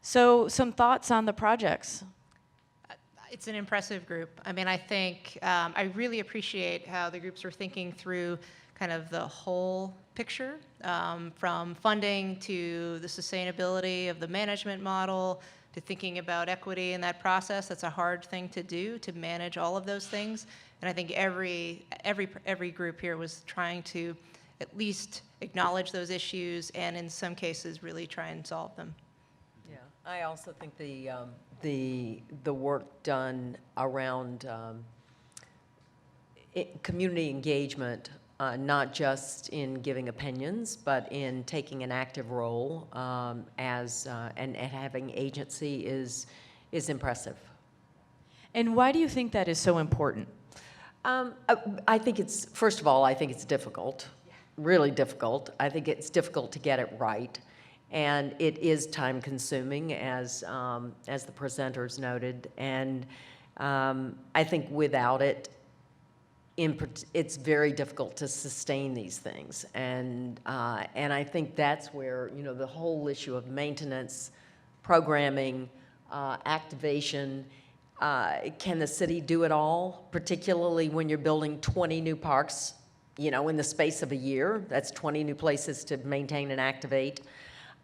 So some thoughts on the projects? It's an impressive group. I mean, I think I really appreciate how the groups are thinking through kind of the whole picture, from funding to the sustainability of the management model to thinking about equity in that process. That's a hard thing to do, to manage all of those things. And I think every group here was trying to at least acknowledge those issues and in some cases really try and solve them. Yeah, I also think the work done around community engagement, not just in giving opinions, but in taking an active role and having agency is impressive. And why do you think that is so important? I think it's, first of all, I think it's difficult, really difficult. I think it's difficult to get it right. And it is time consuming, as the presenters noted. And I think without it, it's very difficult to sustain these things. And I think that's where, you know, the whole issue of maintenance, programming, activation, can the city do it all, particularly when you're building 20 new parks, you know, in the space of a year? That's 20 new places to maintain and activate.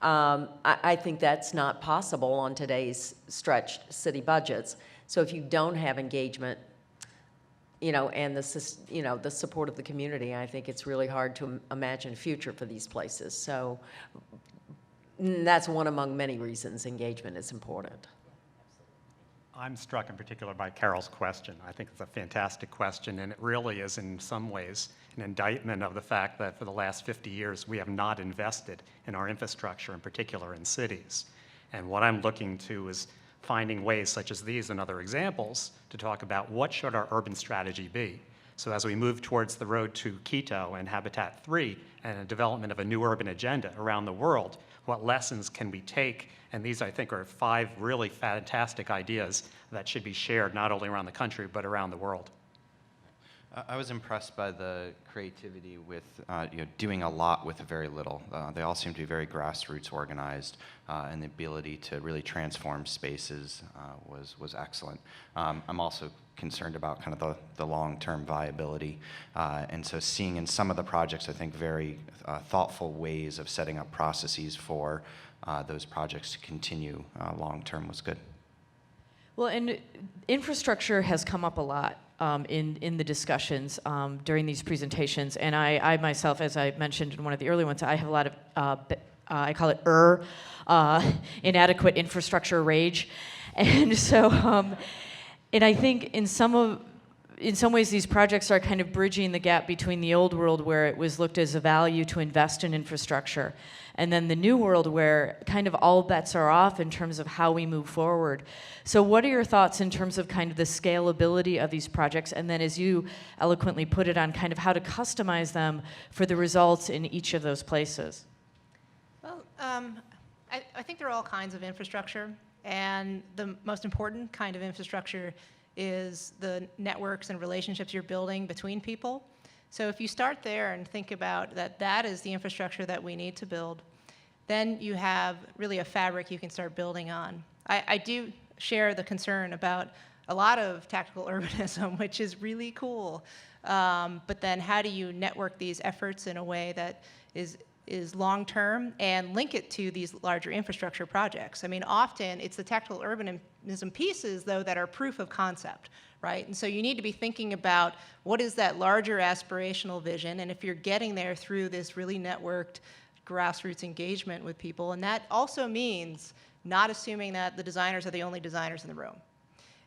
I think that's not possible on today's stretched city budgets. So if you don't have engagement, you know, and the support of the community, I think it's really hard to imagine a future for these places. So that's one among many reasons engagement is important. I'm struck in particular by Carol's question. I think it's a fantastic question, and it really is in some ways an indictment of the fact that for the last 50 years we have not invested in our infrastructure, in particular in cities. And what I'm looking to is finding ways such as these and other examples to talk about what should our urban strategy be. So as we move towards the road to Quito and Habitat 3 and the development of a new urban agenda around the world, what lessons can we take? And these, I think, are 5 really fantastic ideas that should be shared not only around the country, but around the world. I was impressed by the creativity with doing a lot with very little. They all seem to be very grassroots organized, and the ability to really transform spaces was excellent. I'm also concerned about kind of the long-term viability, and so seeing in some of the projects, I think, very thoughtful ways of setting up processes for those projects to continue long-term was good. Well, and infrastructure has come up a lot in the discussions during these presentations. And I myself, as I mentioned in one of the early ones, I have a lot of, I call it inadequate infrastructure rage. And so, and I think in some ways these projects are kind of bridging the gap between the old world where it was looked as a value to invest in infrastructure, and then the new world where kind of all bets are off in terms of how we move forward. So what are your thoughts in terms of kind of the scalability of these projects, and then as you eloquently put it, on kind of how to customize them for the results in each of those places? Well, I think there are all kinds of infrastructure, and the most important kind of infrastructure is the networks and relationships you're building between people. So if you start there and think about that is the infrastructure that we need to build, then you have really a fabric you can start building on. I do share the concern about a lot of tactical urbanism, which is really cool. But then how do you network these efforts in a way that is long-term and link it to these larger infrastructure projects? I mean, often it's the tactical urbanism pieces, though, that are proof of concept, right? And so you need to be thinking about what is that larger aspirational vision, and if you're getting there through this really networked grassroots engagement with people, and that also means not assuming that the designers are the only designers in the room.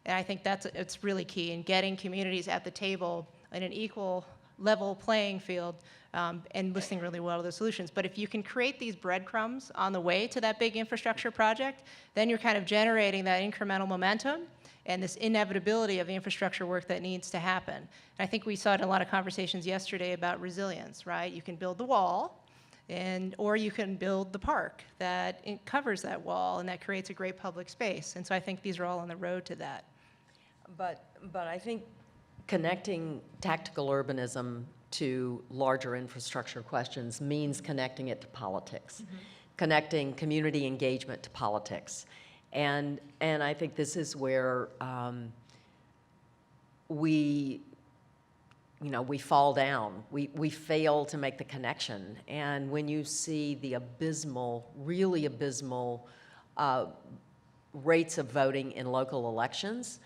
And I think it's really key in getting communities at the table in an equal level playing field, and listening really well to the solutions. But if you can create these breadcrumbs on the way to that big infrastructure project, then you're kind of generating that incremental momentum and this inevitability of the infrastructure work that needs to happen. And I think we saw it in a lot of conversations yesterday about resilience, right? You can build the wall, or you can build the park that covers that wall and that creates a great public space. And so I think these are all on the road to that. But I think connecting tactical urbanism to larger infrastructure questions means connecting it to politics, connecting community engagement to politics. And I think this is where we fall down. We fail to make the connection. And when you see the abysmal, really abysmal rates of voting in local elections,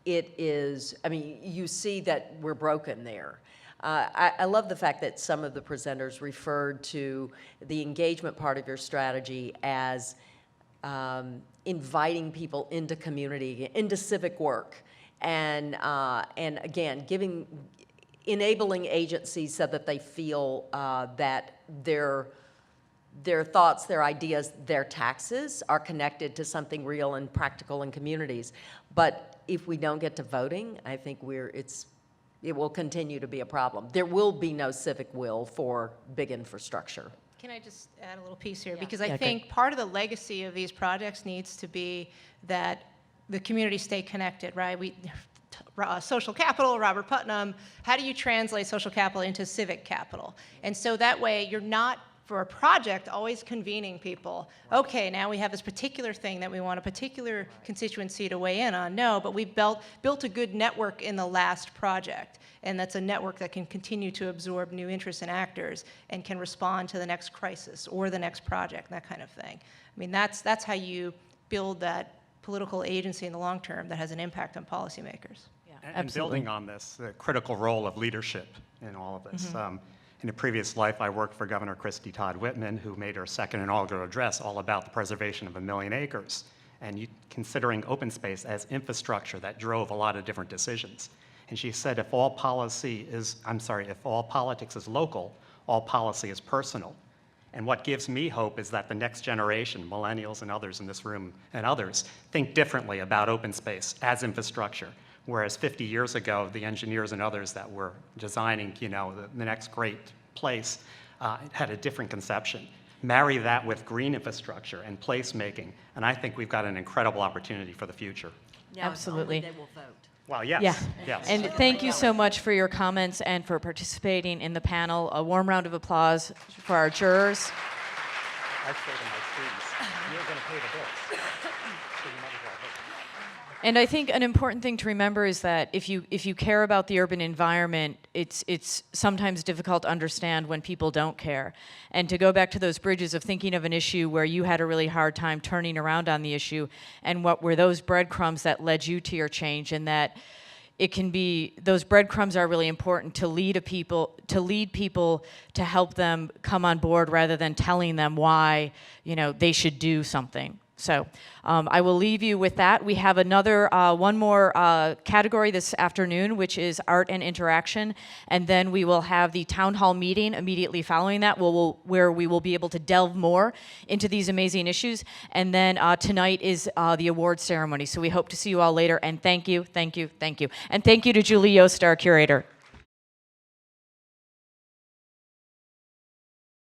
it is, I mean, you see that we're broken there. I love the fact that some of the presenters referred to the engagement part of your strategy as inviting people into community, into civic work, and again, enabling agencies so that they feel that their thoughts, their ideas, their taxes are connected to something real and practical in communities. But if we don't get to voting, I think it will continue to be a problem. There will be no civic will for big infrastructure. Can I just add a little piece here? Yeah. Because Yeah, I think part of the legacy of these projects needs to be that the community stay connected, right? Social capital, Robert Putnam, how do you translate social capital into civic capital? And so that way you're not, for a project, always convening people. Okay, now we have this particular thing that we want a particular constituency to weigh in on. No, but we built a good network in the last project, and that's a network that can continue to absorb new interests and actors and can respond to the next crisis or the next project, that kind of thing. I mean, that's how you build that political agency in the long term that has an impact on policymakers. Yeah, And absolutely. building on this, the critical role of leadership in all of this. In a previous life, I worked for Governor Christie Todd Whitman, who made her second inaugural address all about the preservation of 1 million acres, and considering open space as infrastructure that drove a lot of different decisions. And she said, if all politics is local, all policy is personal. And what gives me hope is that the next generation, millennials and others in this room and others, think differently about open space as infrastructure. Whereas 50 years ago, the engineers and others that were designing, the next great place had a different conception. Marry that with green infrastructure and placemaking, and I think we've got an incredible opportunity for the future. Now, Absolutely. if only they will vote. Well, yes, Yeah. yes. And thank you so much for your comments and for participating in the panel. A warm round of applause for our jurors. I say to my students, you're going to pay the bills. So you might as well vote. And I think an important thing to remember is that if you care about the urban environment, it's sometimes difficult to understand when people don't care. And to go back to those bridges of thinking of an issue where you had a really hard time turning around on the issue, and what were those breadcrumbs that led you to your change, and that it can be, those breadcrumbs are really important to lead people to help them come on board rather than telling them why they should do something. So I will leave you with that. We have one more category this afternoon, which is art and interaction. And then we will have the town hall meeting immediately following that, where we will be able to delve more into these amazing issues. And then tonight is the award ceremony. So we hope to see you all later. And thank you, thank you, thank you. And thank you to Julie Yost, our curator.